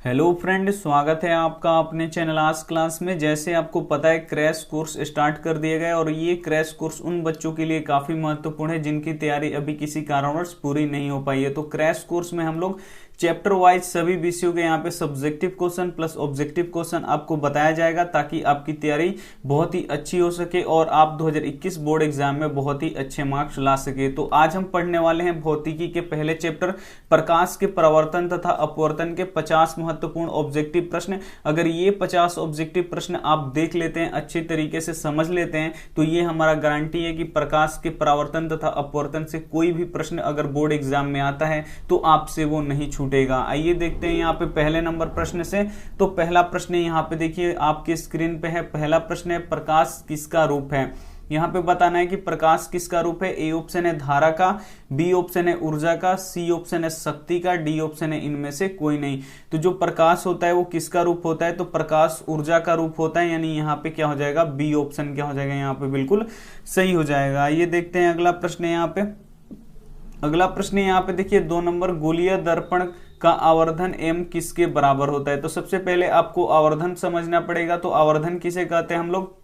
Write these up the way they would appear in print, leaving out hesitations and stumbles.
Hello friend, स्वागत है आपका अपने चैनल आज क्लास में। जैसे आपको पता है क्रैश कोर्स स्टार्ट कर दिया गया है और ये क्रैश कोर्स उन बच्चों के लिए काफ़ी महत्वपूर्ण है जिनकी तैयारी अभी किसी कारणवश पूरी नहीं हो पाई है। तो क्रैश कोर्स में हम लोग चैप्टर वाइज सभी विषयों के यहाँ पे subjective question plus objective question आपको बताया जाएगा ताकि आपकी तैयारी बहुत ही अच्छी हो सके और आप 2021 बोर्ड एग्जाम में बहुत ही अच्छे मार्क्स ला सके। तो आज हम पढ़ने वाले हैं भौतिकी के पहले चैप्टर प्रकाश के परावर्तन तथा अपवर्तन के 50 महत्वपूर्ण ऑब्जेक्टिव प्रश्न। अगर ये 50 ऑब्जेक्टिव प्रश्न आप देख लेते हैं, अच्छे तरीके से समझ लेते हैं, तो ये हमारा गारंटी है कि प्रकाश के परावर्तन तथा अपवर्तन से कोई भी प्रश्न अगर बोर्ड एग्जाम में आता है तो आपसे वो नहीं छूटेगा। आइए देखते हैं यहाँ पे पहले नंबर प्रश्न से। तो पहला प्रश्न यहाँ पे देखिए आपके स्क्रीन पे है। पहला प्रश्न है, प्रकाश किसका रूप है। यहाँ पे बताना है कि प्रकाश किसका रूप है। ए ऑप्शन है धारा का, बी ऑप्शन है ऊर्जा का, सी ऑप्शन है शक्ति का, डी ऑप्शन है इनमें से कोई नहीं। तो जो प्रकाश होता है वो किसका रूप होता है, तो प्रकाश ऊर्जा का रूप होता है, यानी यहाँ पे क्या हो जाएगा, बी ऑप्शन क्या हो जाएगा, यहाँ पे बिल्कुल सही हो जाएगा। ये देखते हैं अगला प्रश्न है यहाँ पे। अगला प्रश्न यहाँ पे देखिए 2 नंबर, गोलीय दर्पण का आवर्धन m किसके बराबर होता है। तो सबसे पहले आपको आवर्धन समझना पड़ेगा। तो आवर्धन किसे कहते हैं हम लोग,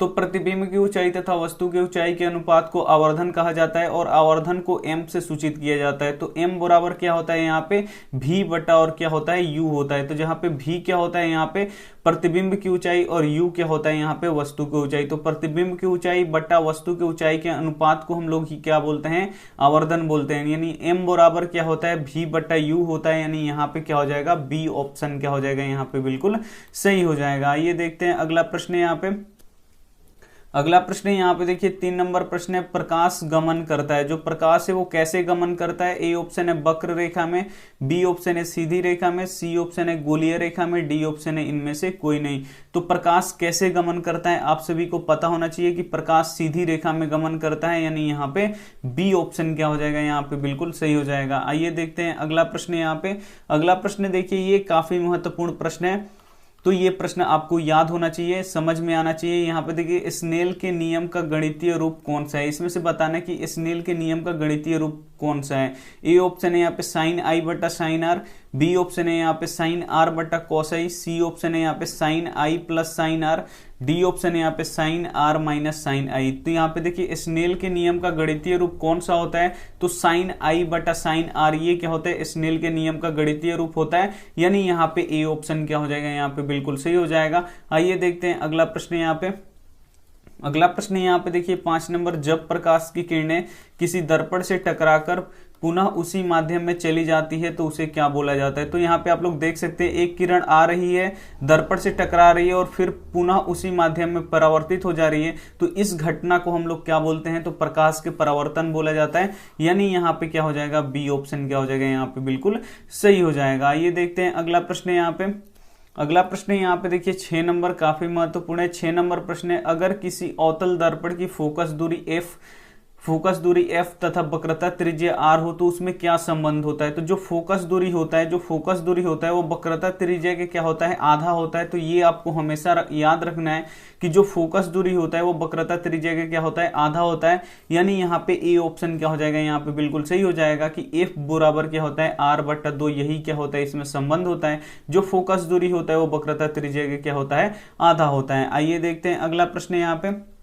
तो प्रतिबिंब की ऊंचाई तथा वस्तु की ऊंचाई के अनुपात को आवर्धन कहा जाता है और आवर्धन को m से सूचित किया जाता है। तो m बराबर क्या होता है यहाँ पे v बटा और क्या होता है u होता है। तो जहाँ पे v क्या होता है यहाँ पे प्रतिबिंब की ऊंचाई और u क्या होता है यहाँ पे वस्तु की ऊंचाई। तो प्रतिबिंब की ऊंचाई बटा वस्तु की ऊंचाई के अनुपात को हम लोग ही क्या बोलते हैं, आवर्धन बोलते हैं। यानी m बराबर क्या होता है, v बटा u होता है, यानी यहाँ पे क्या हो जाएगा, b ऑप्शन क्या हो जाएगा, यहाँ पे बिल्कुल सही हो जाएगा। ये देखते हैं अगला प्रश्न यहाँ पे। अगला प्रश्न यहाँ पे देखिए 3 नंबर प्रश्न है, प्रकाश गमन करता है। जो प्रकाश है वो कैसे गमन करता है। ए ऑप्शन है वक्र रेखा में, बी ऑप्शन है सीधी रेखा में, सी ऑप्शन है गोलीय रेखा में, डी ऑप्शन है इनमें से कोई नहीं। तो प्रकाश कैसे गमन करता है आप सभी को पता होना चाहिए कि प्रकाश सीधी रेखा में गमन करता है, यानी यहाँ पे बी ऑप्शन क्या हो जाएगा, यहाँ पे बिल्कुल सही हो जाएगा। आइए देखते हैं अगला प्रश्न यहाँ पे। अगला प्रश्न देखिए ये काफी महत्वपूर्ण प्रश्न है, तो ये प्रश्न आपको याद होना चाहिए, समझ में आना चाहिए। यहाँ पे देखिए स्नेल के नियम का गणितीय रूप कौन सा है। इसमें से बताना है कि स्नेल के नियम का गणितीय रूप कौन सा है। ए ऑप्शन है यहाँ पे साइन आई बटा साइन आर, बी ऑप्शन है यहाँ पे साइन आर बटा कॉस आई, सी ऑप्शन है यहाँ पे sine I plus sine R, D option है यहाँ पे sine R minus sine I. तो यहाँ पे देखिए स्नेल के नियम का गणितीय रूप कौन सा होता है, तो साइन आई बटा साइन आर, ये क्या होता है, स्नेल के नियम का गणितीय रूप होता है, यानी यहाँ पे ए ऑप्शन क्या हो जाएगा, यहाँ पे बिल्कुल सही हो जाएगा। आइए देखते हैं अगला प्रश्न यहाँ पे। अगला प्रश्न यहाँ पे देखिए 5 नंबर, जब प्रकाश की किरणें किसी दर्पण से टकराकर पुनः उसी माध्यम में चली जाती है तो उसे क्या बोला जाता है। तो यहाँ पे आप लोग देख सकते हैं एक किरण आ रही है, दर्पण से टकरा रही है और फिर पुनः उसी माध्यम में परावर्तित हो जा रही है, तो इस घटना को हम लोग क्या बोलते हैं, तो प्रकाश के परावर्तन बोला जाता है, यानी यहाँ पे क्या हो जाएगा, बी ऑप्शन क्या हो जाएगा, यहाँ पे बिल्कुल सही हो जाएगा। ये देखते हैं अगला प्रश्न यहाँ पे। अगला प्रश्न यहाँ पे देखिए 6 नंबर, काफी महत्वपूर्ण है। 6 नंबर प्रश्न है, अगर किसी अवतल दर्पण की फोकस दूरी f तथा वक्रता त्रिज्या r हो तो उसमें क्या संबंध होता है। तो जो फोकस दूरी होता है वो वक्रता त्रिज्या के क्या होता है, आधा होता है। तो ये आपको हमेशा याद रखना है कि जो फोकस दूरी होता है वो वक्रता त्रिज्या के क्या होता है, आधा होता है, यानी यहाँ पे ए ऑप्शन क्या हो जाएगा, यहाँ पे बिल्कुल सही हो जाएगा कि f बराबर क्या होता है, r बटा 2, यही क्या होता है, इसमें संबंध होता है। जो फोकस दूरी होता है वो वक्रता त्रिज्या के क्या होता है, आधा होता है। आइए देखते हैं अगला प्रश्न यहाँ पे।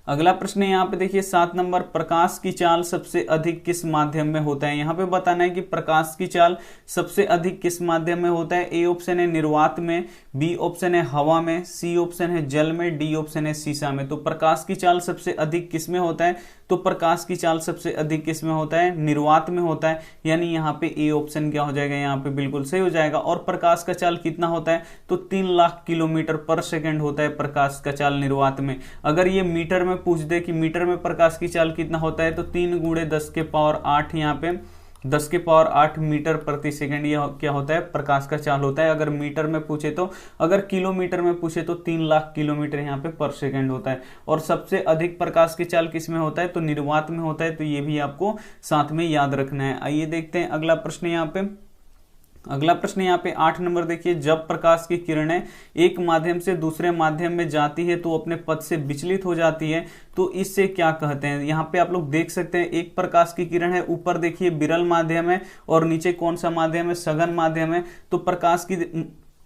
अगला प्रश्न यहाँ पे देखिए 7 नंबर, प्रकाश की चाल सबसे अधिक किस माध्यम में होता है। यहाँ पे बताना है कि प्रकाश की चाल सबसे अधिक किस माध्यम में होता है। ए ऑप्शन है निर्वात में, बी ऑप्शन है हवा में, सी ऑप्शन है जल में, डी ऑप्शन है शीशा में। तो प्रकाश की चाल सबसे अधिक किस में होता है, तो प्रकाश की चाल सबसे अधिक किस में होता है, निर्वात में होता है, यानी यहाँ पे ए ऑप्शन क्या हो जाएगा, यहाँ पे बिल्कुल सही हो जाएगा। और प्रकाश का चाल कितना होता है, तो 3 लाख किलोमीटर पर सेकंड होता है प्रकाश का चाल निर्वात में। अगर ये मीटर में पूछ दे कि मीटर में प्रकाश की चाल कितना होता है, तो 3 गुणे 10 के पावर 8, यहाँ पे 10 के पावर 8 मीटर प्रति सेकंड ये क्या होता है, प्रकाश का चाल होता है। अगर मीटर में पूछे तो, अगर किलोमीटर में पूछे तो 3 लाख किलोमीटर यहाँ पे पर सेकंड होता है। और सबसे अधिक प्रकाश की चाल किस में होता है, तो निर्वात में होता है। तो ये भी आपको साथ में याद रखना है। आइए देखते हैं अगला प्रश्न यहाँ पे। अगला प्रश्न यहाँ पे 8 नंबर देखिए, जब प्रकाश की किरणें एक माध्यम से दूसरे माध्यम में जाती है तो अपने पथ से विचलित हो जाती है, तो इससे क्या कहते हैं। यहाँ पे आप लोग देख सकते हैं एक प्रकाश की किरण है, ऊपर देखिए विरल माध्यम है और नीचे कौन सा माध्यम है, सघन माध्यम है। तो प्रकाश की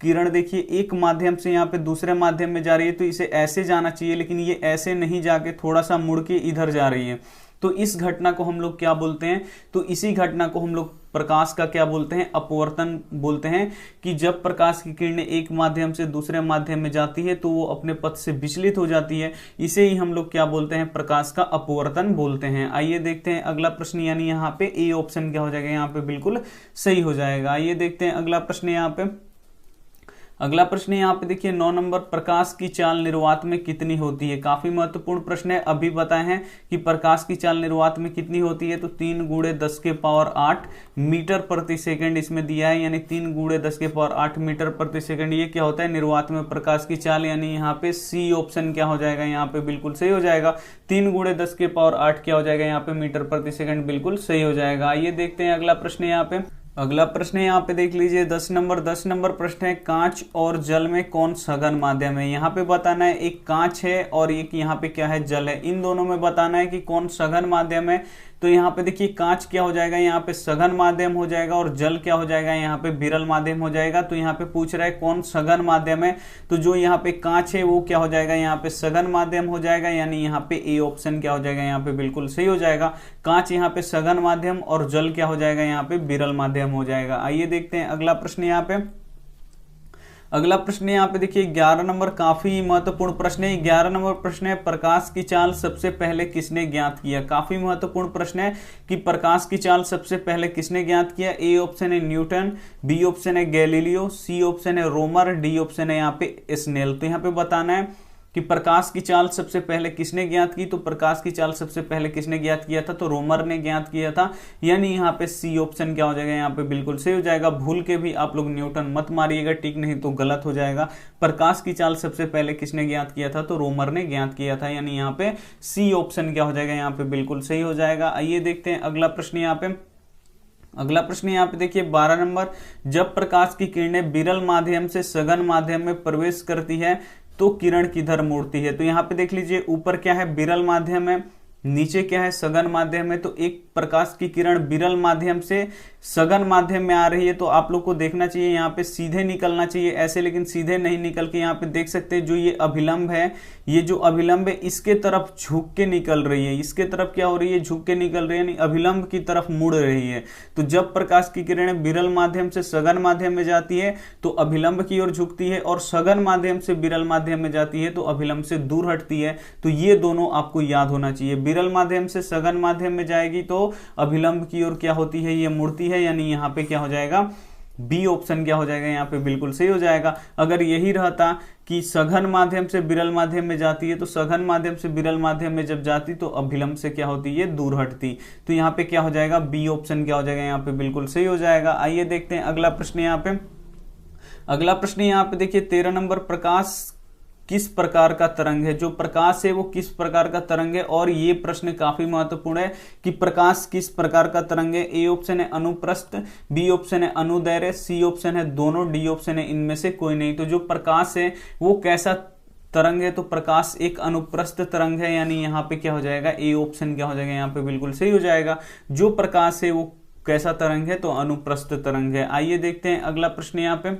किरण देखिए एक माध्यम से यहाँ पे दूसरे माध्यम में जा रही है, तो इसे ऐसे जाना चाहिए, लेकिन ये ऐसे नहीं जाके थोड़ा सा मुड़ के इधर जा रही है। तो इस घटना को हम लोग क्या बोलते हैं, तो इसी घटना को हम लोग प्रकाश का क्या बोलते हैं, अपवर्तन बोलते हैं। कि जब प्रकाश की किरणें एक माध्यम से दूसरे माध्यम में जाती है तो वो अपने पथ से विचलित हो जाती है, इसे ही हम लोग क्या बोलते हैं, प्रकाश का अपवर्तन बोलते हैं। आइए देखते हैं अगला प्रश्न, यानी यहाँ पे ए ऑप्शन क्या हो जाएगा, यहाँ पे बिल्कुल सही हो जाएगा। आइए देखते हैं अगला प्रश्न। अगला प्रश्न यहाँ पे देखिए 9 नंबर, प्रकाश की चाल निर्वात में कितनी होती है। काफी महत्वपूर्ण प्रश्न है। अभी बताए हैं कि प्रकाश की चाल निर्वात में कितनी होती है, तो 3 × 10⁸ मीटर प्रति सेकंड इसमें दिया है, यानी 3 × 10⁸ मीटर प्रति सेकंड। ये क्या होता है, निर्वात में प्रकाश की चाल, यानी यहाँ पे सी ऑप्शन क्या हो जाएगा, यहाँ पे बिल्कुल सही हो जाएगा। 3 × 10⁸ क्या हो जाएगा, यहाँ पे मीटर प्रति सेकंड, बिल्कुल सही हो जाएगा। आइए देखते हैं अगला प्रश्न। अगला प्रश्न यहाँ पे देख लीजिए 10 नंबर प्रश्न है, कांच और जल में कौन सघन माध्यम है। यहाँ पे बताना है एक कांच है और एक यहाँ पे क्या है, जल है। इन दोनों में बताना है कि कौन सघन माध्यम है। तो यहाँ पे देखिए कांच क्या हो जाएगा, यहाँ पे सघन माध्यम हो जाएगा, और जल क्या हो जाएगा, यहाँ पे विरल माध्यम हो जाएगा। तो यहाँ पे पूछ रहा है कौन सघन माध्यम है, तो जो यहाँ पे कांच है वो क्या हो जाएगा, यहाँ पे सघन माध्यम हो जाएगा, यानी यहाँ पे ए ऑप्शन क्या हो जाएगा, यहाँ पे बिल्कुल सही हो जाएगा। कांच यहाँ पे सघन माध्यम और जल क्या हो जाएगा, यहाँ पे विरल माध्यम हो जाएगा। आइए देखते हैं अगला प्रश्न। अगला प्रश्न यहाँ पे देखिए 11 नंबर, काफी महत्वपूर्ण प्रश्न है। 11 नंबर प्रश्न है, प्रकाश की चाल सबसे पहले किसने ज्ञात किया। काफी महत्वपूर्ण प्रश्न है कि प्रकाश की चाल सबसे पहले किसने ज्ञात किया। ए ऑप्शन है न्यूटन, बी ऑप्शन है गैलीलियो, सी ऑप्शन है रोमर, डी ऑप्शन है यहाँ पे स्नेल। तो यहाँ पे बताना है कि प्रकाश की चाल सबसे पहले किसने ज्ञात की। तो प्रकाश की चाल सबसे पहले किसने ज्ञात किया था, तो रोमर ने ज्ञात किया था, यानी यहाँ पे सी ऑप्शन क्या हो जाएगा, यहाँ पे बिल्कुल सही हो जाएगा। भूल के भी आप लोग न्यूटन मत मारिएगा, ठीक, नहीं तो गलत हो जाएगा। प्रकाश की चाल सबसे पहले किसने ज्ञात किया था, तो रोमर ने ज्ञात किया था, यानी यहाँ पे सी ऑप्शन क्या हो जाएगा, यहाँ पे बिल्कुल सही हो जाएगा। आइए देखते हैं अगला प्रश्न। अगला प्रश्न यहाँ पे देखिए 12 नंबर, जब प्रकाश की किरणें विरल माध्यम से सघन माध्यम में प्रवेश करती है तो किरण किधर मुड़ती है। तो यहाँ पे देख लीजिए ऊपर क्या है, विरल माध्यम है, नीचे क्या है, सघन माध्यम है। तो एक प्रकाश की किरण विरल माध्यम से सघन माध्यम में आ रही है, तो आप लोग को देखना चाहिए यहाँ पे सीधे निकलना चाहिए ऐसे, लेकिन सीधे नहीं निकल के यहाँ पे देख सकते हैं जो ये अभिलंब है, ये जो अभिलंब है इसके तरफ झुक के निकल रही है। इसके तरफ क्या हो रही है, झुक के निकल रही है, यानी अभिलंब की तरफ मुड़ रही है। तो जब प्रकाश की किरणें विरल माध्यम से सघन माध्यम में जाती है तो अभिलंब की ओर झुकती है, और सघन माध्यम से विरल माध्यम में जाती है तो अभिलंब से दूर हटती है। तो ये दोनों आपको याद होना चाहिए। विरल माध्यम से सघन माध्यम में जाएगी तो अभिलंब की ओर क्या होती है, ये मुड़ती है, यानी यहाँ पे क्या हो जाएगा, बी ऑप्शन क्या हो जाएगा, यहाँ पे बिल्कुल सही हो जाएगा। अगर यही रहता कि सघन माध्यम से विरल माध्यम में जाती है, तो सघन माध्यम से विरल माध्यम में जब जाती तो अभिलंब से क्या होती है, दूर हटती। तो यहाँ पे क्या हो जाएगा, बी ऑप्शन क्या हो जाएगा, यहाँ पे बिल्कुल सही हो जाएगा। आइए देखते हैं अगला प्रश्न। अगला प्रश्न यहाँ पे देखिए 13 नंबर, प्रकाश किस प्रकार का तरंग है। जो प्रकाश है वो किस प्रकार का तरंग है, और ये प्रश्न काफी महत्वपूर्ण है कि प्रकाश किस प्रकार का तरंग है। ए ऑप्शन है अनुप्रस्थ, बी ऑप्शन है अनुदैर्घ्य, सी ऑप्शन है दोनों, डी ऑप्शन है इनमें से कोई नहीं। तो जो प्रकाश है वो कैसा तरंग है, तो प्रकाश एक अनुप्रस्थ तरंग है, यानी यहाँ पे क्या हो जाएगा, ए ऑप्शन क्या हो जाएगा, यहाँ पे बिल्कुल सही हो जाएगा। जो प्रकाश है वो कैसा तरंग है, तो अनुप्रस्थ तरंग है। आइए देखते हैं अगला प्रश्न।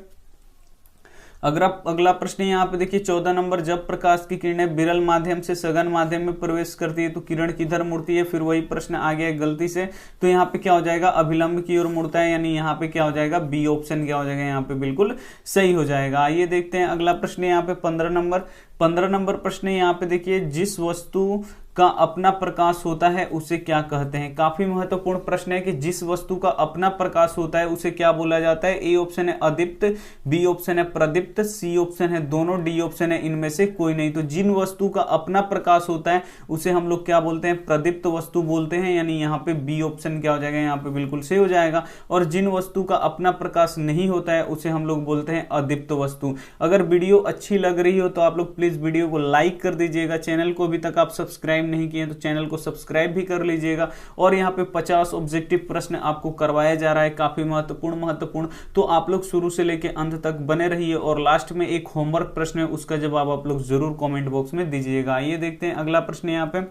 अगला प्रश्न यहाँ पे देखिए 14 नंबर, जब प्रकाश की किरणें विरल माध्यम से सघन माध्यम में प्रवेश करती है तो किरण किधर मुड़ती है। फिर वही प्रश्न आ गया गलती से, तो यहाँ पे क्या हो जाएगा, अभिलंब की ओर मुड़ता है, यानी यहाँ पे क्या हो जाएगा, बी ऑप्शन क्या हो जाएगा, यहाँ पे बिल्कुल सही हो जाएगा। आइए देखते हैं अगला प्रश्न यहाँ पे 15 नंबर प्रश्न यहाँ पे देखिए, जिस वस्तु का अपना प्रकाश होता है उसे क्या कहते हैं। काफी महत्वपूर्ण प्रश्न है कि जिस वस्तु का अपना प्रकाश होता है उसे क्या बोला जाता है। ए ऑप्शन है अदीप्त, बी ऑप्शन है प्रदीप्त, सी ऑप्शन है दोनों, डी ऑप्शन है इनमें से कोई नहीं। तो जिन वस्तु का अपना प्रकाश होता है उसे हम लोग क्या बोलते हैं, प्रदीप्त वस्तु बोलते हैं, यानी यहाँ पे बी ऑप्शन क्या हो जाएगा, यहाँ पे बिल्कुल सही हो जाएगा। और जिन वस्तु का अपना प्रकाश नहीं होता है उसे हम लोग बोलते हैं अदीप्त वस्तु। अगर वीडियो अच्छी लग रही हो तो आप लोग प्लीज वीडियो को लाइक कर दीजिएगा, चैनल को अभी तक आप सब्सक्राइब सब्सक्राइब नहीं किए तो चैनल को सब्सक्राइब भी कर लीजिएगा। और यहाँ पे 50 ऑब्जेक्टिव प्रश्न आपको करवाया जा रहा है, काफी महत्वपूर्ण। तो आप लोग शुरू से लेके अंत तक बने रहिए और लास्ट में एक होमवर्क प्रश्न है, उसका जवाब आप लोग जरूर कमेंट बॉक्स में दीजिएगा। आइए देखते हैं अगला प्रश्न। यहाँ पे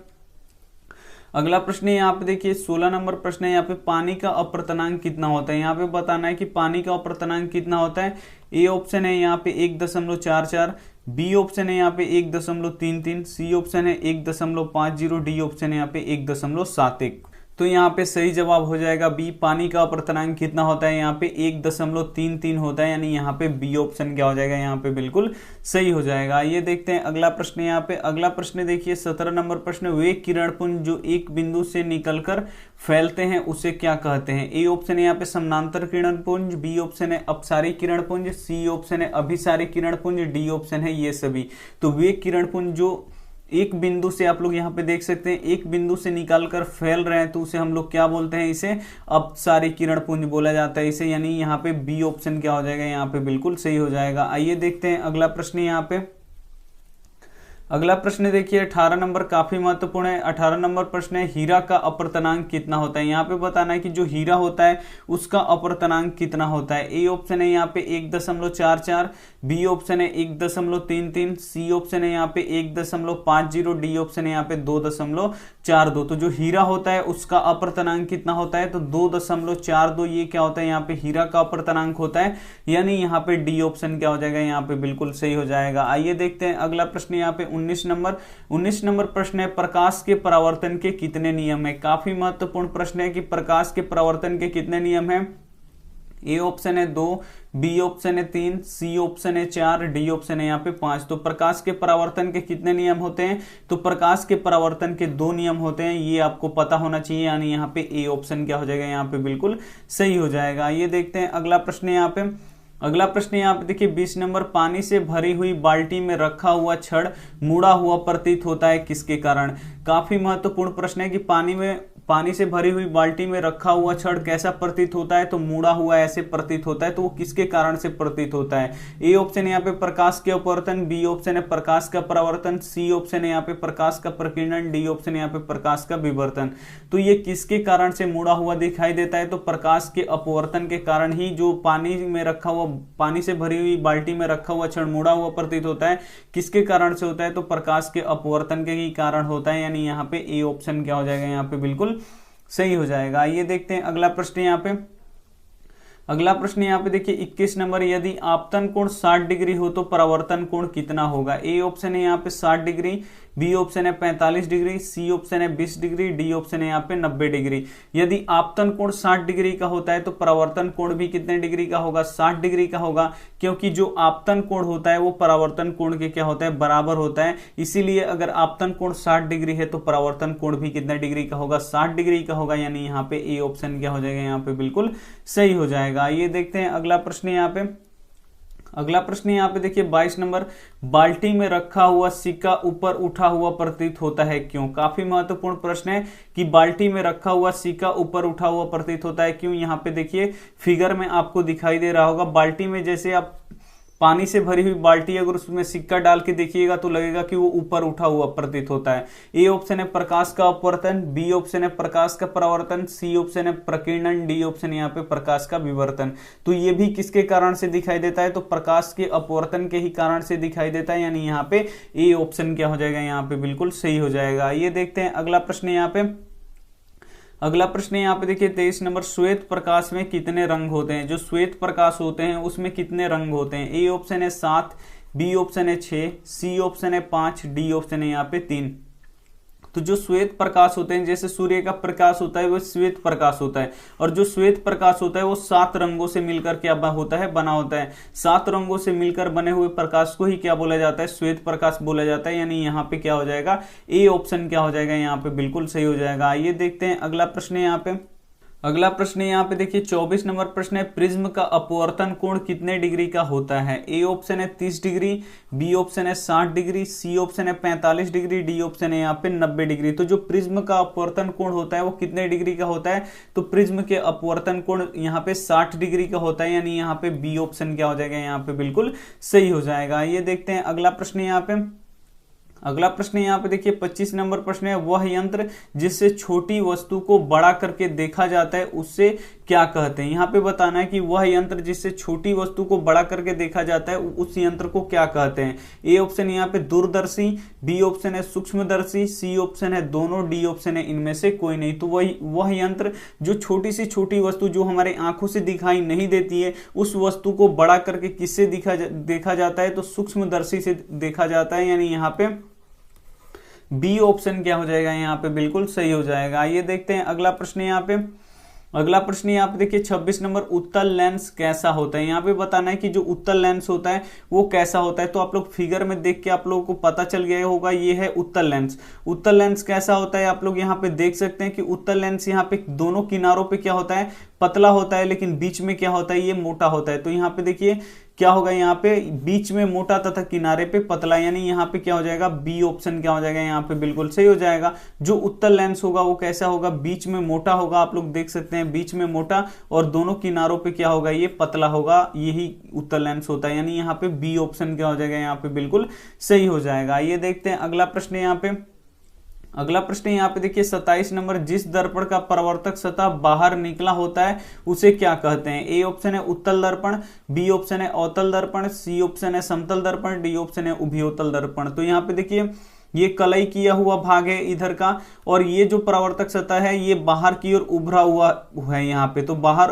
अगला प्रश्न यहाँ पे देखिए 16 नंबर प्रश्न है। यहाँ पे पानी का अपवर्तनांक कितना होता है, यहाँ पे बताना है कि पानी का अपवर्तनांक कितना होता है। ए ऑप्शन है यहाँ पे 1.44, बी ऑप्शन है यहाँ पे 1.33, सी ऑप्शन है 1.50, डी ऑप्शन है यहाँ पे 1.71। तो यहाँ पे सही जवाब हो जाएगा बी। पानी का अपवर्तनांक कितना होता है, यहाँ पे 1.33 होता है, यानी यहाँ पे बी ऑप्शन क्या हो जाएगा, यहाँ पे बिल्कुल सही हो जाएगा। ये देखते हैं अगला प्रश्न। यहाँ पे अगला प्रश्न देखिए 17 नंबर प्रश्न, वे किरणपुंज जो एक बिंदु से निकलकर फैलते हैं उसे क्या कहते हैं। ए ऑप्शन है यहाँ पे समानांतर किरणपुंज, बी ऑप्शन है अपसारी किरणपुंज, सी ऑप्शन है अभिसारी किरणपुंज, डी ऑप्शन है ये सभी। तो वे किरणपुंज जो एक बिंदु से आप लोग यहाँ पे देख सकते हैं, एक बिंदु से निकालकर फैल रहे हैं तो उसे हम लोग क्या बोलते हैं, इसे अपसारी किरणपुंज बोला जाता है इसे, यानी यहाँ पे बी ऑप्शन क्या हो जाएगा, यहाँ पे बिल्कुल सही हो जाएगा। आइए देखते हैं अगला प्रश्न। यहाँ पे अगला प्रश्न देखिए 18 नंबर, काफी महत्वपूर्ण है। 18 नंबर प्रश्न है, हीरा का अपवर्तनांक कितना होता है। यहाँ पे बताना है कि जो हीरा होता है उसका अपवर्तनांक कितना होता है। ए ऑप्शन है यहाँ पे 1.44, बी ऑप्शन है 1.33, सी ऑप्शन है यहाँ पे 1.50, डी ऑप्शन है यहाँ पे 2.42। तो जो हीरा होता है उसका अपवर्तनांक कितना होता है, तो 2.42 ये क्या होता है, यहाँ पे हीरा का अपवर्तनांक होता है, यानी यहाँ पे डी ऑप्शन क्या हो जाएगा, यहाँ पे बिल्कुल सही हो जाएगा। आइए देखते हैं अगला प्रश्न। यहाँ पे 19 नंबर प्रश्न है, प्रकाश के परावर्तन के कितने नियम है। काफी महत्वपूर्ण प्रश्न है कि प्रकाश के परावर्तन के कितने नियम है। ए ऑप्शन है 2, बी ऑप्शन है 3, सी ऑप्शन है 4, डी ऑप्शन है यहाँ पे 5। तो प्रकाश के परावर्तन के कितने नियम होते हैं, तो प्रकाश के परावर्तन के 2 नियम होते हैं, ये आपको पता होना चाहिए, यानी यहाँ पे ए ऑप्शन क्या हो जाएगा, यहाँ पे बिल्कुल सही हो जाएगा। ये देखते हैं अगला प्रश्न। यहाँ पे अगला प्रश्न यहाँ पे देखिए 20 नंबर, पानी से भरी हुई बाल्टी में रखा हुआ छड़ मुड़ा हुआ प्रतीत होता है किसके कारण। काफी महत्वपूर्ण प्रश्न है कि पानी से भरी हुई बाल्टी में रखा हुआ छड़ कैसा प्रतीत होता है, तो मुड़ा हुआ ऐसे प्रतीत होता है, तो वो किसके कारण से प्रतीत होता है। ए ऑप्शन यहाँ पे प्रकाश के अपवर्तन, बी ऑप्शन है प्रकाश का परावर्तन, सी ऑप्शन है यहाँ पे प्रकाश का प्रकीर्णन, डी ऑप्शन यहाँ पे प्रकाश का विवर्तन। तो ये किसके कारण से मुड़ा हुआ दिखाई देता है, तो प्रकाश के अपवर्तन के कारण ही जो पानी से भरी हुई बाल्टी में रखा हुआ छड़ मुड़ा हुआ प्रतीत होता है, किसके कारण से होता है, तो प्रकाश के अपवर्तन के ही कारण होता है, यानी यहाँ पे ए ऑप्शन क्या हो जाएगा, यहाँ पे बिल्कुल सही हो जाएगा। ये देखते हैं अगला प्रश्न। यहाँ पे अगला प्रश्न यहाँ पे देखिए 21 नंबर, यदि आपतन कोण 60 डिग्री हो तो परावर्तन कोण कितना होगा। ए ऑप्शन है यहाँ पे 60 डिग्री, बी ऑप्शन है 45 डिग्री, सी ऑप्शन है 20 डिग्री, डी ऑप्शन है यहाँ पे 90 डिग्री। यदि आपतन कोण 60 डिग्री का होता है तो परावर्तन कोण भी कितने डिग्री का होगा, 60 डिग्री का होगा, क्योंकि जो आपतन कोण होता है वो परावर्तन कोण के क्या होता है, बराबर होता है। इसीलिए अगर आपतन कोण 60 डिग्री है तो परावर्तन कोण भी कितने डिग्री का होगा, 60 डिग्री का होगा, यानी यहाँ पे ए ऑप्शन क्या हो जाएगा, यहाँ पे बिल्कुल सही हो जाएगा। ये देखते हैं अगला प्रश्न। यहाँ पे अगला प्रश्न यहाँ पे देखिए 22 नंबर, बाल्टी में रखा हुआ सिक्का ऊपर उठा हुआ प्रतीत होता है क्यों। काफी महत्वपूर्ण प्रश्न है कि बाल्टी में रखा हुआ सिक्का ऊपर उठा हुआ प्रतीत होता है क्यों। यहाँ पे देखिए फिगर में आपको दिखाई दे रहा होगा, बाल्टी में जैसे आप पानी से भरी हुई बाल्टी अगर उसमें सिक्का डाल के देखिएगा तो लगेगा कि वो ऊपर उठा हुआ प्रतीत होता है। ए ऑप्शन है प्रकाश का अपवर्तन, बी ऑप्शन है प्रकाश का परावर्तन, सी ऑप्शन है प्रकीर्णन, डी ऑप्शन यहाँ पे प्रकाश का विवर्तन। तो ये भी किसके कारण से दिखाई देता है, तो प्रकाश के अपवर्तन के ही कारण से दिखाई देता है, यानी यहाँ पे ए ऑप्शन क्या हो जाएगा, यहाँ पे बिल्कुल सही हो जाएगा। ये देखते हैं अगला प्रश्न। यहाँ पे अगला प्रश्न यहाँ पे देखिए 23 नंबर, श्वेत प्रकाश में कितने रंग होते हैं। जो श्वेत प्रकाश होते हैं उसमें कितने रंग होते हैं। ए ऑप्शन है 7, बी ऑप्शन है 6, सी ऑप्शन है 5, डी ऑप्शन है यहाँ पे 3। तो जो श्वेत प्रकाश होते हैं, जैसे सूर्य का प्रकाश होता है वो श्वेत प्रकाश होता है, और जो श्वेत प्रकाश होता है वो 7 रंगों से मिलकर क्या होता है, बना होता है। 7 रंगों से मिलकर बने हुए प्रकाश को ही क्या बोला जाता है, श्वेत प्रकाश बोला जाता है, यानी यहाँ पे क्या हो जाएगा, ए ऑप्शन क्या हो जाएगा, यहाँ पे बिल्कुल सही हो जाएगा। आइए देखते हैं अगला प्रश्न। यहाँ पे अगला प्रश्न यहाँ पे देखिए 24 नंबर प्रश्न है, प्रिज्म का अपवर्तन कोण कितने डिग्री का होता है। ए ऑप्शन है 30 डिग्री, बी ऑप्शन है 60 डिग्री, सी ऑप्शन है 45 डिग्री, डी ऑप्शन है यहाँ पे 90 डिग्री। तो जो प्रिज्म का अपवर्तन कोण होता है वो कितने डिग्री का होता है, तो प्रिज्म के अपवर्तन कोण यहाँ पे 60 डिग्री का होता है, यानी यहाँ पे बी ऑप्शन क्या हो जाएगा, यहाँ पे बिल्कुल सही हो जाएगा। ये देखते हैं अगला प्रश्न। यहाँ पे अगला प्रश्न यहाँ पे देखिए 25 नंबर प्रश्न है, वह यंत्र जिससे छोटी वस्तु को बड़ा करके देखा जाता है उससे क्या कहते हैं। यहाँ पे बताना है कि वह यंत्र जिससे छोटी वस्तु को बड़ा करके देखा जाता है उस यंत्र को क्या कहते हैं। ए ऑप्शन यहाँ पे दूरदर्शी, बी ऑप्शन है सूक्ष्मदर्शी, सी ऑप्शन है दोनों, डी ऑप्शन है इनमें से कोई नहीं। तो वह यंत्र जो छोटी से छोटी वस्तु जो हमारे आंखों से दिखाई नहीं देती है उस वस्तु को बड़ा करके किससे देखा जाता है, तो सूक्ष्मदर्शी से देखा जाता है, यानी यहाँ पे बी ऑप्शन क्या हो जाएगा, यहाँ पे बिल्कुल सही हो जाएगा। आइए देखते हैं अगला प्रश्न यहाँ पे। अगला प्रश्न यहाँ पे देखिए 26 नंबर, उत्तल लेंस कैसा होता है। यहाँ पे बताना है कि जो उत्तल लेंस होता है वो कैसा होता है। तो आप लोग फिगर में देख के आप लोगों को पता चल गया होगा, ये है उत्तल लेंस। उत्तल लेंस कैसा होता है आप लोग यहाँ पे देख सकते हैं कि उत्तल लेंस यहाँ पे दोनों किनारों पे क्या होता है, पतला होता है, लेकिन बीच में क्या होता है, ये मोटा होता है। तो यहाँ पे देखिए क्या होगा, यहाँ पे बीच में मोटा तथा किनारे पे पतला, यानी यहाँ पे क्या हो जाएगा, बी ऑप्शन क्या हो जाएगा, यहाँ पे बिल्कुल सही हो जाएगा। जो उत्तल लेंस होगा वो कैसा होगा, बीच में मोटा होगा, आप लोग देख सकते हैं बीच में मोटा और दोनों किनारों पे क्या होगा, ये पतला होगा, यही उत्तल लेंस होता है, यानी यहाँ पे बी ऑप्शन क्या हो जाएगा, यहाँ पे बिल्कुल सही हो जाएगा। ये देखते हैं अगला प्रश्न यहाँ पे। अगला प्रश्न यहाँ पे देखिए 27 नंबर, जिस दर्पण का परावर्तक सतह बाहर निकला होता है उसे क्या कहते हैं। ए ऑप्शन है उत्तल दर्पण, बी ऑप्शन है अवतल दर्पण, सी ऑप्शन है समतल दर्पण, डी ऑप्शन है उभयोतल दर्पण। तो यहाँ पे देखिए ये कलई किया हुआ भाग है इधर का, और ये जो परावर्तक सतह है ये बाहर की ओर उभरा हुआ है यहाँ पे। तो बाहर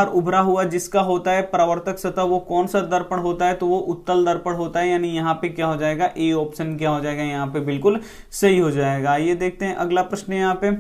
उभरा हुआ जिसका होता है परावर्तक सतह वो कौन सा दर्पण होता है, तो वो उत्तल दर्पण होता है, यानी यहाँ पे क्या हो जाएगा, ए ऑप्शन क्या हो जाएगा, यहाँ पे बिल्कुल सही हो जाएगा। ये देखते हैं अगला प्रश्न यहाँ पे।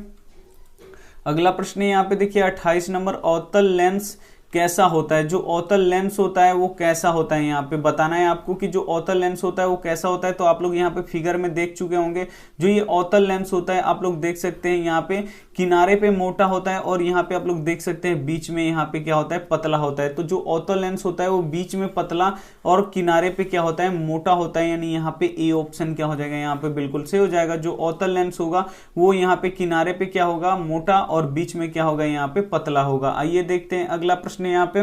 अगला प्रश्न यहाँ पे देखिए 28 नंबर, अवतल लेंस कैसा होता है। जो अवतल लेंस होता है वो कैसा होता है, यहाँ पे बताना है आपको कि जो अवतल लेंस होता है वो कैसा होता है। तो आप लोग यहाँ पे फिगर में देख चुके होंगे, जो ये अवतल लेंस होता है आप लोग देख सकते हैं यहाँ पे किनारे पे मोटा होता है और यहाँ पे आप लोग देख सकते हैं बीच में यहाँ पे क्या होता है, पतला होता है। तो जो अवतल लेंस होता है वो बीच में पतला और किनारे पे क्या होता है, मोटा होता है, यानी यहाँ पे ए ऑप्शन क्या हो जाएगा, यहाँ पे बिल्कुल सही हो जाएगा। जो अवतल लेंस होगा वो यहाँ पे किनारे पे क्या होगा, मोटा, और बीच में क्या होगा, यहाँ पे पतला होगा। आइए देखते हैं अगला प्रश्न यहाँ पे।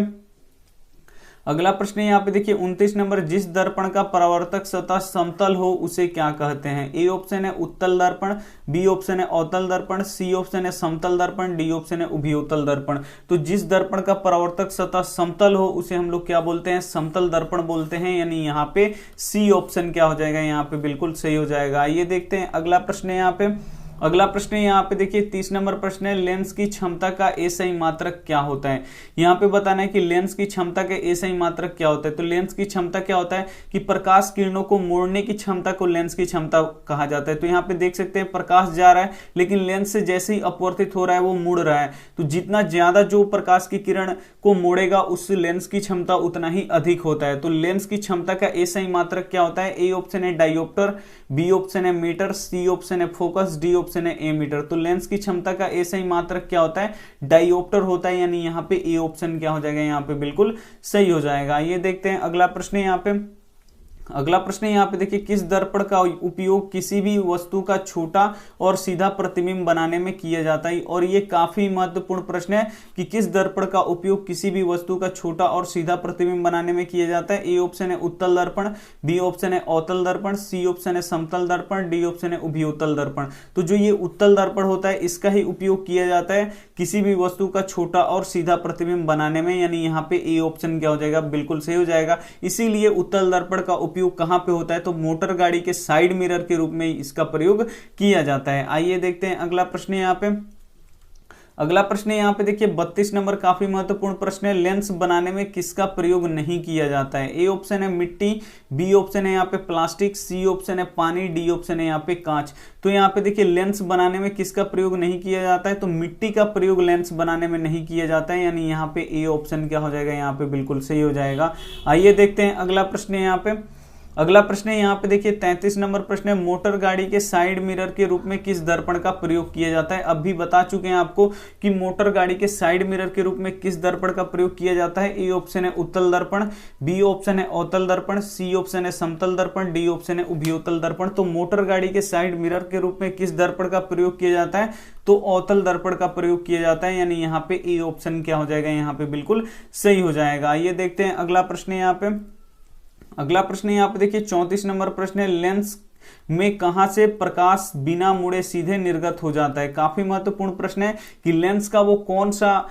अगला प्रश्न यहाँ पे देखिए 29 नंबर, जिस दर्पण का परावर्तक सतह समतल हो उसे क्या कहते हैं। ए ऑप्शन है उत्तल दर्पण, बी ऑप्शन है अवतल दर्पण, सी ऑप्शन है समतल दर्पण, डी ऑप्शन है उभयोतल दर्पण। तो जिस दर्पण का परावर्तक सतह समतल हो उसे हम लोग क्या बोलते हैं, समतल दर्पण बोलते हैं, यानी यहाँ पे सी ऑप्शन क्या हो जाएगा, यहाँ पे बिल्कुल सही हो जाएगा। ये देखते हैं अगला प्रश्न यहाँ पे। अगला प्रश्न यहाँ पे देखिए 30 नंबर प्रश्न है, लेंस की क्षमता का एसआई मात्रक क्या होता है। यहाँ पे बताना है कि लेंस की क्षमता के एसआई मात्रक क्या होता है। तो लेंस की क्षमता क्या होता है कि प्रकाश किरणों को मोड़ने की क्षमता को लेंस की क्षमता कहा जाता है। तो यहाँ पे देख सकते हैं प्रकाश जा रहा है लेकिन लेंस से जैसे ही अपवर्तित हो रहा है वो मुड़ रहा है। तो जितना ज्यादा जो प्रकाश की किरण को मोड़ेगा उस लेंस की क्षमता उतना ही अधिक होता है। तो लेंस की क्षमता का एसआई मात्रक क्या होता है। ए ऑप्शन है डायोप्टर, बी ऑप्शन है मीटर, सी ऑप्शन है फोकस, डी ऑप्शन है एमीटर। तो लेंस की क्षमता का एसआई मात्रक क्या होता है, डायोप्टर होता है, यानी यहाँ पे ए ऑप्शन क्या हो जाएगा, यहाँ पे बिल्कुल सही हो जाएगा। ये देखते हैं अगला प्रश्न यहाँ पे। अगला प्रश्न यहाँ पे देखिए, किस दर्पण का उपयोग किसी भी वस्तु का छोटा और सीधा प्रतिबिंब बनाने में किया जाता है। और ये काफी महत्वपूर्ण प्रश्न है कि किस दर्पण का उपयोग किसी भी वस्तु का छोटा और सीधा प्रतिबिंब बनाने में किया जाता है। ए ऑप्शन है उत्तल दर्पण, बी ऑप्शन है अवतल दर्पण, सी ऑप्शन है समतल दर्पण, डी ऑप्शन है उभयोतल दर्पण। तो जो ये उत्तल दर्पण होता है इसका ही उपयोग किया जाता है किसी भी वस्तु का छोटा और सीधा प्रतिबिंब बनाने में, यानी यहाँ पे ए ऑप्शन क्या हो जाएगा, बिल्कुल सही हो जाएगा। इसीलिए उत्तल दर्पण का उपयोग कहां पे होता है, तो मोटर गाड़ी के साइड मिरर के रूप में इसका प्रयोग किया जाता है। आइए देखते हैं अगला प्रश्न यहाँ पे। अगला प्रश्न यहाँ पे देखिए 32 नंबर, काफी महत्वपूर्ण प्रश्न है, लेंस बनाने में किसका प्रयोग नहीं किया जाता है। ए ऑप्शन है मिट्टी, बी ऑप्शन है यहाँ पे प्लास्टिक, सी ऑप्शन है पानी, डी ऑप्शन है यहाँ पे कांच। तो यहाँ पे देखिए लेंस बनाने में किसका प्रयोग नहीं किया जाता है, तो मिट्टी का प्रयोग लेंस बनाने में नहीं किया जाता है, यानी यहाँ पे ए ऑप्शन क्या हो जाएगा, यहाँ पे बिल्कुल सही हो जाएगा। आइए देखते हैं अगला प्रश्न यहाँ पे। अगला प्रश्न है यहाँ पे देखिए 33 नंबर प्रश्न है, मोटर गाड़ी के साइड मिरर के रूप में किस दर्पण का प्रयोग किया जाता है। अब भी बता चुके हैं आपको कि मोटर गाड़ी के साइड मिरर के रूप में किस दर्पण का प्रयोग किया जाता है। ए ऑप्शन है उत्तल दर्पण, बी ऑप्शन है अवतल दर्पण, सी ऑप्शन है समतल दर्पण, डी ऑप्शन है उभयोतल दर्पण। तो मोटर गाड़ी के साइड मिरर के रूप में किस दर्पण का प्रयोग किया जाता है, तो अवतल दर्पण का प्रयोग किया जाता है, यानी यहाँ पे ए ऑप्शन क्या हो जाएगा, यहाँ पे बिल्कुल सही हो जाएगा। ये देखते हैं अगला प्रश्न यहाँ पे। अगला प्रश्न यहाँ पे देखिए 34 नंबर प्रश्न है, लेंस में कहां से प्रकाश बिना मुड़े सीधे निर्गत हो जाता है। काफी महत्वपूर्ण प्रश्न है कि लेंस का वो कौन सा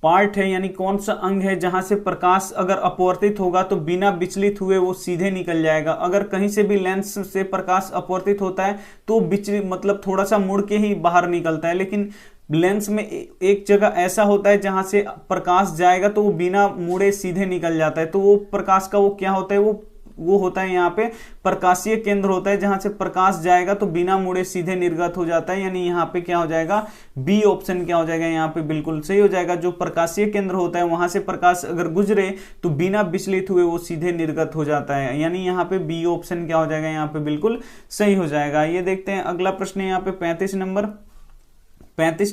पार्ट है, यानी कौन सा अंग है जहां से प्रकाश अगर अपवर्तित होगा तो बिना विचलित हुए वो सीधे निकल जाएगा। अगर कहीं से भी लेंस से प्रकाश अपवर्तित होता है तो विचलित मतलब थोड़ा सा मुड़ के ही बाहर निकलता है, लेकिन लेंस में एक जगह ऐसा होता है जहां से प्रकाश जाएगा तो वो बिना मुड़े सीधे निकल जाता है। तो वो प्रकाश का वो क्या होता है, वो होता है यहाँ पे प्रकाशीय केंद्र होता है, जहां से प्रकाश जाएगा तो बिना मुड़े सीधे निर्गत हो जाता है। यानी यहाँ पे क्या हो जाएगा, बी ऑप्शन क्या हो जाएगा, यहाँ पे बिल्कुल सही हो जाएगा। जो प्रकाशीय केंद्र होता है वहां से प्रकाश अगर गुजरे तो बिना विचलित हुए वो सीधे निर्गत हो जाता है। यानी यहाँ पे बी ऑप्शन क्या हो जाएगा, यहाँ पे बिल्कुल सही हो जाएगा। ये देखते हैं अगला प्रश्न है यहाँ पे 35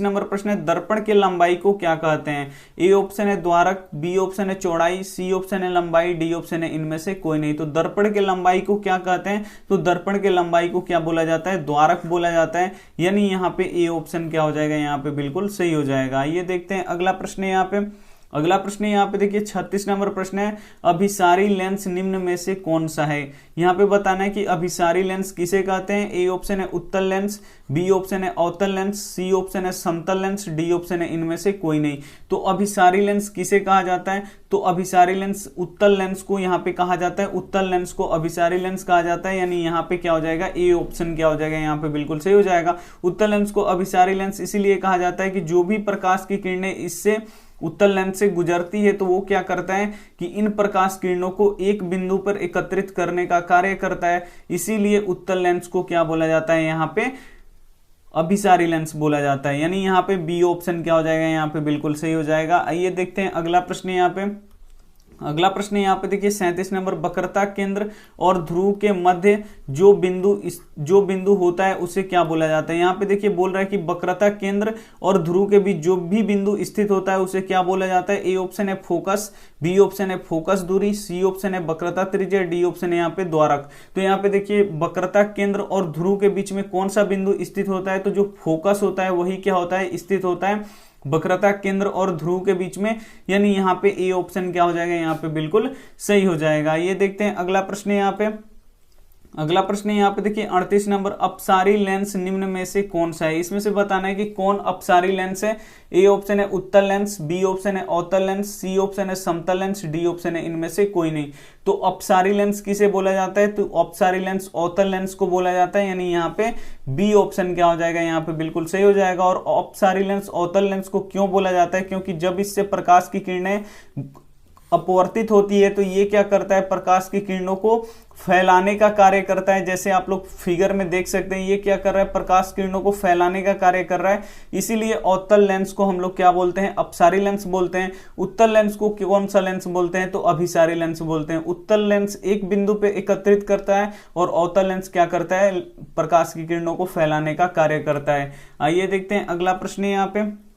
नंबर प्रश्न है, दर्पण के लंबाई को क्या कहते हैं। ए ऑप्शन है द्वारक, बी ऑप्शन है चौड़ाई, सी ऑप्शन है लंबाई, डी ऑप्शन है इनमें से कोई नहीं। तो दर्पण के लंबाई को क्या कहते हैं, तो दर्पण के लंबाई को क्या बोला जाता है, द्वारक बोला जाता है। यानी यहाँ पे ए ऑप्शन क्या हो जाएगा, यहाँ पे बिल्कुल सही हो जाएगा। ये देखते हैं अगला प्रश्न है यहाँ पे। अगला प्रश्न यहाँ पे देखिए 36 नंबर प्रश्न है, अभिसारी लेंस निम्न में से कौन सा है। यहाँ पे बताना है कि अभिसारी लेंस किसे कहते हैं। ए ऑप्शन है उत्तल लेंस, बी ऑप्शन है अवतल लेंस, सी ऑप्शन है समतल लेंस, डी ऑप्शन है इनमें से कोई नहीं। तो अभिसारी लेंस किसे कहा जाता है, तो अभिसारी लेंस उत्तल लेंस को यहाँ पे कहा जाता है, उत्तल लेंस को अभिसारी लेंस कहा जाता है। यानी यहाँ पे क्या हो जाएगा, ए ऑप्शन क्या हो जाएगा, यहाँ पे बिल्कुल सही हो जाएगा। उत्तल लेंस को अभिसारी लेंस इसीलिए कहा जाता है कि जो भी प्रकाश की किरणें इससे उत्तल लेंस से गुजरती है तो वो क्या करता है कि इन प्रकाश किरणों को एक बिंदु पर एकत्रित करने का कार्य करता है। इसीलिए उत्तल लेंस को क्या बोला जाता है, यहाँ पे अभिसारी लेंस बोला जाता है। यानी यहाँ पे बी ऑप्शन क्या हो जाएगा, यहाँ पे बिल्कुल सही हो जाएगा। आइए देखते हैं अगला प्रश्न यहाँ पे। अगला प्रश्न यहाँ पे देखिए 37 नंबर, वक्रता केंद्र और ध्रुव के मध्य जो बिंदु होता है उसे क्या बोला जाता है। यहाँ पे देखिए बोल रहा है कि वक्रता केंद्र और ध्रुव के बीच जो भी बिंदु स्थित होता है उसे क्या बोला जाता है। ए ऑप्शन है फोकस, बी ऑप्शन है फोकस दूरी, सी ऑप्शन है वक्रता त्रिज्या, डी ऑप्शन है यहाँ पे द्वारक। तो यहाँ पे देखिए वक्रता केंद्र और ध्रुव के बीच में कौन सा बिंदु स्थित होता है, तो जो फोकस होता है वही क्या होता है, स्थित होता है वक्रता केंद्र और ध्रुव के बीच में। यानी यहाँ पे ए ऑप्शन क्या हो जाएगा, यहाँ पे बिल्कुल सही हो जाएगा। ये देखते हैं अगला प्रश्न यहाँ पे। अगला प्रश्न यहाँ पे देखिए 38 नंबर, अपसारी लेंस निम्न में से कौन सा है। इसमें से बताना है कि कौन अपसारी लेंस है। ए ऑप्शन है उत्तल लेंस, बी ऑप्शन है अवतल लेंस, सी ऑप्शन है समतल लेंस, डी ऑप्शन है इनमें से कोई नहीं। तो अपसारी लेंस किसे बोला जाता है, तो अपसारी लेंस अवतल लेंस को बोला जाता है। यानी यहाँ पे बी ऑप्शन क्या हो जाएगा, यहाँ पे बिल्कुल सही हो जाएगा। और अपसारी लेंस अवतल लेंस को क्यों बोला जाता है, क्योंकि जब इससे प्रकाश की किरणें अपवर्तित होती है तो ये क्या करता है, प्रकाश की किरणों को फैलाने का कार्य करता है। जैसे आप लोग फिगर में देख सकते हैं, ये क्या कर रहा है, प्रकाश किरणों को फैलाने का कार्य कर रहा है। इसीलिए अवतल लेंस को हम लोग क्या बोलते हैं, अपसारी लेंस बोलते हैं। उत्तल लेंस को कौन सा लेंस बोलते हैं, तो अभिसारी लेंस बोलते हैं। उत्तल लेंस एक बिंदु पे एकत्रित करता है और अवतल लेंस क्या करता है, प्रकाश की किरणों को फैलाने का कार्य करता है। आइए देखते हैं अगला प्रश्न यहाँ पे।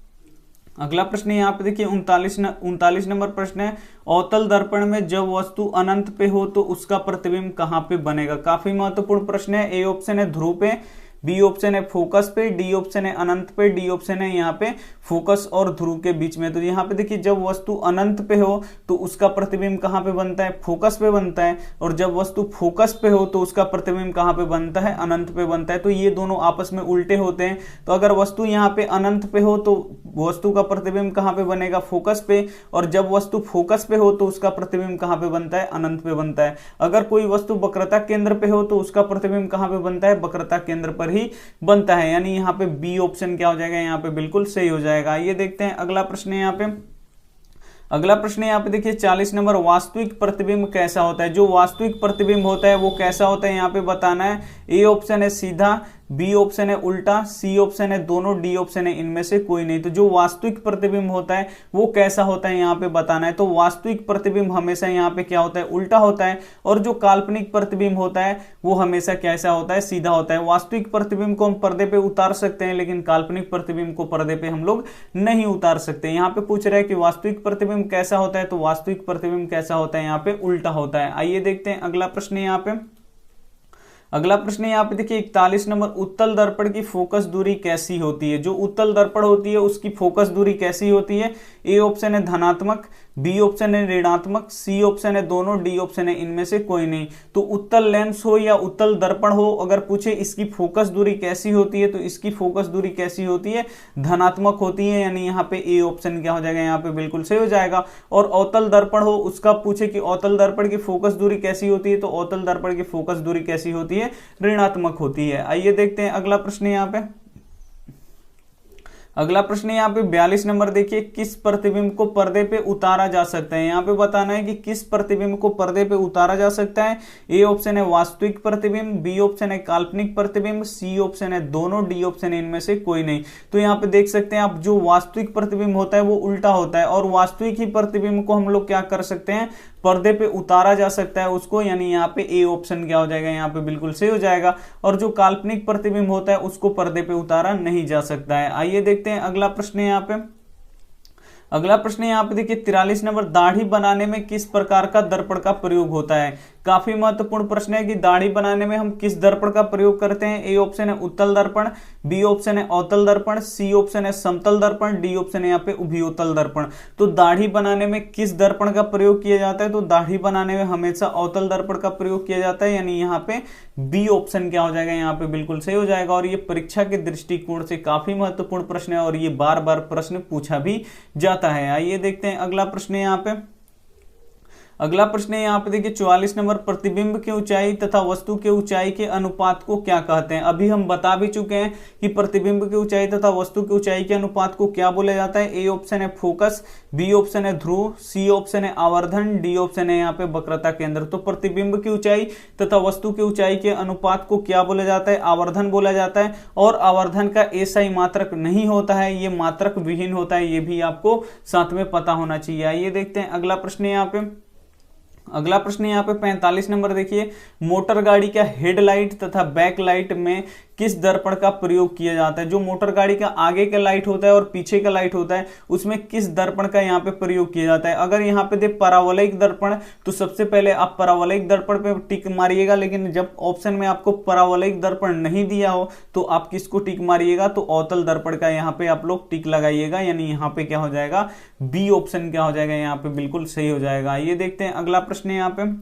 अगला प्रश्न यहाँ पे देखिए 39 नंबर प्रश्न है, अवतल दर्पण में जब वस्तु अनंत पे हो तो उसका प्रतिबिंब कहाँ पे बनेगा। काफी महत्वपूर्ण प्रश्न है। ए ऑप्शन है ध्रुव पे, बी ऑप्शन है फोकस पे, डी ऑप्शन है अनंत पे, डी ऑप्शन है यहाँ पे फोकस और ध्रुव के बीच में। तो यहाँ पे देखिए जब वस्तु अनंत पे हो तो उसका प्रतिबिंब कहाँ पे बनता है, फोकस पे बनता है। और जब वस्तु फोकस पे हो तो उसका प्रतिबिंब कहाँ पे बनता है, अनंत पे बनता है। तो ये दोनों आपस में उल्टे होते हैं। तो अगर वस्तु यहाँ पे अनंत पे हो तो वस्तु का प्रतिबिंब कहाँ पे बनेगा, फोकस पे। और जब वस्तु फोकस पे हो तो उसका प्रतिबिंब कहाँ पे बनता है, अनंत पे बनता है। अगर कोई वस्तु वक्रता केंद्र पे हो तो उसका प्रतिबिंब कहाँ पे बनता है, वक्रता केंद्र पर ही बनता है। यानी यहाँ पे बी ऑप्शन क्या हो जाएगा, यहाँ पे बिल्कुल सही हो जाएगा। ये देखते हैं अगला प्रश्न यहाँ पे। अगला प्रश्न यहाँ पे देखिए 40 नंबर, वास्तविक प्रतिबिंब कैसा होता है। जो वास्तविक प्रतिबिंब होता है वो कैसा होता है यहाँ पे बताना है। ए ऑप्शन है सीधा, बी ऑप्शन है उल्टा, सी ऑप्शन है दोनों, डी ऑप्शन है इनमें से कोई नहीं। तो जो वास्तविक प्रतिबिंब होता है वो कैसा होता है यहाँ पे बताना है। तो वास्तविक प्रतिबिंब हमेशा यहाँ पे क्या होता है, उल्टा होता है। और जो काल्पनिक प्रतिबिंब होता है वो हमेशा कैसा होता है, सीधा होता है। वास्तविक प्रतिबिंब को हम पर्दे पे उतार सकते हैं लेकिन काल्पनिक प्रतिबिंब को पर्दे पे हम लोग नहीं उतार सकते। यहाँ पे पूछ रहा है कि वास्तविक प्रतिबिंब कैसा होता है, तो वास्तविक प्रतिबिंब कैसा होता है, यहाँ पे उल्टा होता है। आइए देखते हैं अगला प्रश्न यहाँ पे। अगला प्रश्न यहाँ पे देखिए 41 नंबर, उत्तल दर्पण की फोकस दूरी कैसी होती है। जो उत्तल दर्पण होती है उसकी फोकस दूरी कैसी होती है। ए ऑप्शन है धनात्मक, बी ऑप्शन है ऋणात्मक, सी ऑप्शन है दोनों, डी ऑप्शन है इनमें से कोई नहीं। तो उत्तल लेंस हो या उत्तल दर्पण हो, अगर पूछे इसकी फोकस दूरी कैसी होती है तो इसकी फोकस दूरी कैसी होती है, धनात्मक होती है, यानी यहाँ पे ए ऑप्शन क्या हो जाएगा, यहाँ पे बिल्कुल सही हो जाएगा। और अवतल दर्पण हो, उसका पूछे कि अवतल दर्पण की फोकस दूरी कैसी होती है, तो अवतल दर्पण की फोकस दूरी कैसी होती है, ऋणात्मक होती है। आइए देखते हैं अगला प्रश्न यहाँ पे। अगला प्रश्न यहाँ पे 42 नंबर देखिए, किस प्रतिबिंब को पर्दे पे उतारा जा सकता है। यहाँ पे बताना है कि किस प्रतिबिंब को पर्दे पे उतारा जा सकता है। ए ऑप्शन है वास्तविक प्रतिबिंब, बी ऑप्शन है काल्पनिक प्रतिबिंब, सी ऑप्शन है दोनों, डी ऑप्शन है इनमें से कोई नहीं। तो यहाँ पे देख सकते हैं आप, जो वास्तविक प्रतिबिंब होता है वो उल्टा होता है, और वास्तविक ही प्रतिबिंब को हम लोग क्या कर सकते हैं, पर्दे पे उतारा जा सकता है उसको, यानी यहाँ पे ए ऑप्शन क्या हो जाएगा, यहाँ पे बिल्कुल सही हो जाएगा। और जो काल्पनिक प्रतिबिंब होता है उसको पर्दे पे उतारा नहीं जा सकता है। आइए देखते हैं अगला प्रश्न यहाँ पे। अगला प्रश्न यहाँ पे देखिए 43 नंबर, दाढ़ी बनाने में किस प्रकार का दर्पण का प्रयोग होता है। काफी महत्वपूर्ण प्रश्न है कि दाढ़ी बनाने में हम किस दर्पण का प्रयोग करते हैं। ए ऑप्शन है उत्तल दर्पण, बी ऑप्शन है अवतल दर्पण, सी ऑप्शन है समतल दर्पण, डी ऑप्शन है यहाँ पे उभयोतल दर्पण। तो दाढ़ी बनाने में किस दर्पण का प्रयोग किया जाता है, तो दाढ़ी बनाने में हमेशा अवतल दर्पण का प्रयोग किया जाता है, यानी यहाँ पे बी ऑप्शन क्या हो जाएगा, यहाँ पे बिल्कुल सही हो जाएगा। और ये परीक्षा के दृष्टिकोण से काफी महत्वपूर्ण प्रश्न है और ये बार बार प्रश्न पूछा भी जाता है। आइए देखते हैं अगला प्रश्न यहाँ पे। अगला प्रश्न है यहाँ पे देखिए 44 नंबर, प्रतिबिंब की ऊंचाई तथा वस्तु के ऊंचाई के अनुपात को क्या कहते हैं। अभी हम बता भी चुके हैं कि प्रतिबिंब की ऊंचाई तथा वस्तु की ऊंचाई के अनुपात को क्या बोला जाता है। ए ऑप्शन है फोकस, बी ऑप्शन है ध्रुव, सी ऑप्शन है आवर्धन, डी ऑप्शन है यहाँ पे वक्रता केंद्र। तो प्रतिबिंब की ऊंचाई तथा वस्तु की ऊंचाई के अनुपात को क्या बोला जाता है, आवर्धन बोला जाता है। और आवर्धन का एसआई मात्रक नहीं होता है, ये मात्रक विहीन होता है, ये भी आपको साथ में पता होना चाहिए। आइए देखते हैं अगला प्रश्न यहाँ पे। अगला प्रश्न यहाँ पे 45 नंबर देखिए, मोटर गाड़ी का हेडलाइट तथा बैकलाइट में किस दर्पण का प्रयोग किया जाता है। जो मोटर गाड़ी का आगे का लाइट होता है और पीछे का लाइट होता है उसमें किस दर्पण का यहाँ पे प्रयोग किया जाता है। अगर यहाँ पे दे परावलयिक दर्पण, तो सबसे पहले आप परावलयिक दर्पण पे टिक मारिएगा, लेकिन जब ऑप्शन में आपको परावलयिक दर्पण नहीं दिया हो तो आप किसको टिक मारिएगा, तो अवतल दर्पण का यहाँ पे आप लोग टिक लगाइएगा, यानी यहाँ पे क्या हो जाएगा, बी ऑप्शन क्या हो जाएगा, यहाँ पे बिल्कुल सही हो जाएगा। ये देखते हैं अगला प्रश्न यहाँ पे।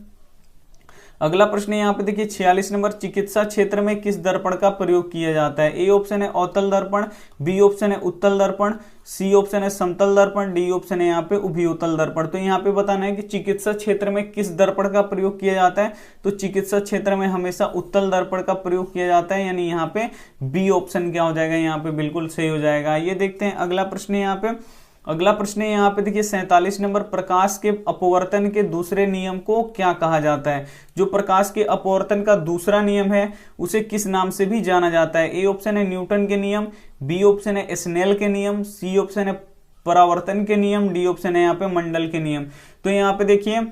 अगला प्रश्न यहाँ पे देखिए 46 नंबर, चिकित्सा क्षेत्र में किस दर्पण का प्रयोग किया जाता है। ए ऑप्शन है अवतल दर्पण, बी ऑप्शन है उत्तल दर्पण, सी ऑप्शन है समतल दर्पण, डी ऑप्शन है यहाँ पे उभयोतल दर्पण। तो यहाँ पे बताना है कि चिकित्सा क्षेत्र में किस दर्पण का प्रयोग किया जाता है। तो चिकित्सा क्षेत्र में हमेशा उत्तल दर्पण का प्रयोग किया जाता है, यानी यहाँ पे बी ऑप्शन क्या हो जाएगा, यहाँ पे बिल्कुल सही हो जाएगा। ये देखते हैं अगला प्रश्न यहाँ पे। अगला प्रश्न है यहाँ पे देखिए 47 नंबर, प्रकाश के अपवर्तन के दूसरे नियम को क्या कहा जाता है। जो प्रकाश के अपवर्तन का दूसरा नियम है उसे किस नाम से भी जाना जाता है। ए ऑप्शन है न्यूटन के नियम, बी ऑप्शन है स्नेल के नियम, सी ऑप्शन है परावर्तन के नियम, डी ऑप्शन है यहाँ पे मंडल के नियम। तो यहाँ पे देखिए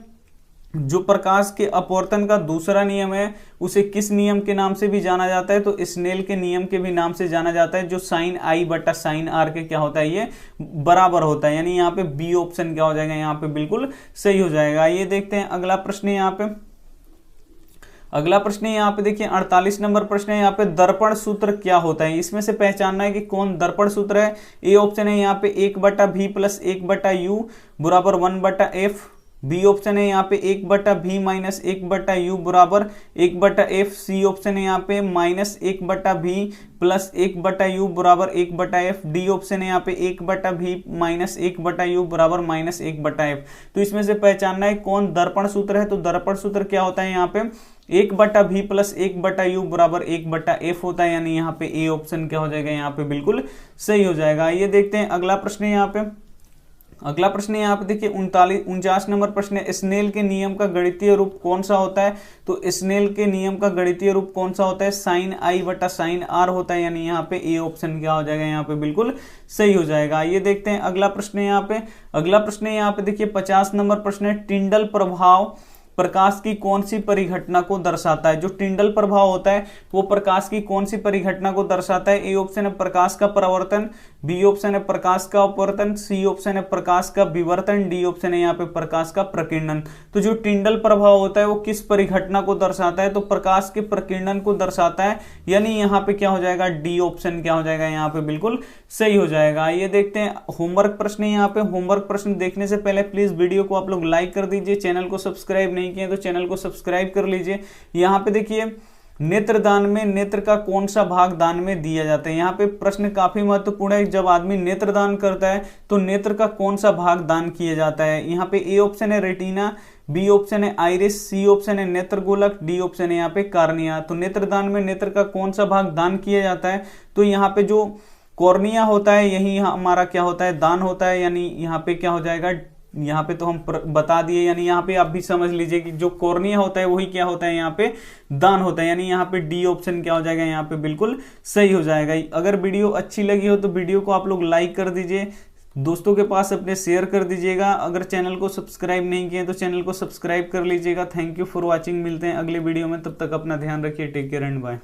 जो प्रकाश के अपवर्तन का दूसरा नियम है उसे किस नियम के नाम से भी जाना जाता है, तो स्नेल के नियम के भी नाम से जाना जाता है, जो साइन आई बटा साइन आर के क्या होता है, ये बराबर होता है, यानी यहाँ पे बी ऑप्शन क्या हो जाएगा, यहाँ पे बिल्कुल सही हो जाएगा। ये देखते हैं अगला प्रश्न यहाँ पे। अगला प्रश्न यहाँ पे देखिए 48 नंबर प्रश्न है यहाँ पे, दर्पण सूत्र क्या होता है। इसमें से पहचानना है कि कौन दर्पण सूत्र है। ए ऑप्शन है यहाँ पे 1/v प्लस 1/u बराबर 1/f, बी ऑप्शन है यहाँ पे 1/v माइनस 1/u बराबर 1/f, सी ऑप्शन है यहाँ पे माइनस 1/v प्लस 1/u बराबर 1/f, डी ऑप्शन है यहाँ पे 1/v माइनस 1/u बराबर माइनस 1/f। तो इसमें से पहचानना है कौन दर्पण सूत्र है। तो दर्पण सूत्र क्या होता है, यहाँ पे 1/v प्लस 1/u बराबर 1/f होता है, यानी यहाँ पे ए ऑप्शन क्या हो जाएगा, यहाँ पे बिल्कुल सही हो जाएगा। ये देखते हैं अगला प्रश्न यहाँ पे। अगला प्रश्न यहाँ पे देखिए 49 नंबर प्रश्न है, स्नेल के नियम का गणितीय रूप कौन सा होता है। तो स्नेल के नियम का गणितीय रूप कौन सा होता है, साइन आई बटा साइन आर होता है, यानी यहाँ पे ए ऑप्शन क्या हो जाएगा, यहाँ पे बिल्कुल सही हो जाएगा। ये देखते हैं अगला प्रश्न यहाँ पे। अगला प्रश्न यहाँ पे देखिए 50 नंबर प्रश्न है, टिंडल प्रभाव प्रकाश की कौन सी परिघटना को दर्शाता है। जो टिंडल प्रभाव होता है वो प्रकाश की कौन सी परिघटना को दर्शाता है। ए ऑप्शन है प्रकाश का परावर्तन, बी ऑप्शन है प्रकाश का अपवर्तन, सी ऑप्शन है प्रकाश का विवर्तन, डी ऑप्शन है यहाँ पे प्रकाश का प्रकीर्णन। तो जो टिंडल प्रभाव होता है वो किस परिघटना को दर्शाता है, तो प्रकाश के प्रकीर्णन को दर्शाता है, यानी यहाँ पे क्या हो जाएगा, डी ऑप्शन क्या हो जाएगा यहाँ पे बिल्कुल सही हो जाएगा। ये देखते हैं होमवर्क प्रश्न। यहाँ पे होमवर्क प्रश्न देखने से पहले प्लीज वीडियो को आप लोग लाइक कर दीजिए, चैनल को सब्सक्राइब नहीं किए तो चैनल को सब्सक्राइब कर लीजिए। यहाँ पे देखिए नेत्रदान में नेत्र का कौन सा भाग दान में दिया जाता है। यहाँ पे प्रश्न काफी महत्वपूर्ण है, जब आदमी नेत्रदान करता है तो नेत्र का कौन सा भाग दान किया जाता है। यहाँ पे ए ऑप्शन है रेटिना, बी ऑप्शन है आइरिस, सी ऑप्शन है नेत्रगोलक, डी ऑप्शन है यहाँ पे कार्निया। तो नेत्रदान में नेत्र का कौन सा भाग दान किया जाता है, तो यहाँ पे जो कॉर्निया होता है यही हमारा क्या होता है, दान होता है, यानी यहाँ पे क्या हो जाएगा, यहाँ पे तो हम बता दिए, यानी यहाँ पे आप भी समझ लीजिए कि जो कॉर्निया होता है वही क्या होता है, यहाँ पे दान होता है, यानी यहाँ पे डी ऑप्शन क्या हो जाएगा, यहाँ पे बिल्कुल सही हो जाएगा। अगर वीडियो अच्छी लगी हो तो वीडियो को आप लोग लाइक कर दीजिए, दोस्तों के पास अपने शेयर कर दीजिएगा। अगर चैनल को सब्सक्राइब नहीं किए तो चैनल को सब्सक्राइब कर लीजिएगा। थैंक यू फॉर वॉचिंग, मिलते हैं अगले वीडियो में, तब तक अपना ध्यान रखिए, टेक केयर एंड बाय।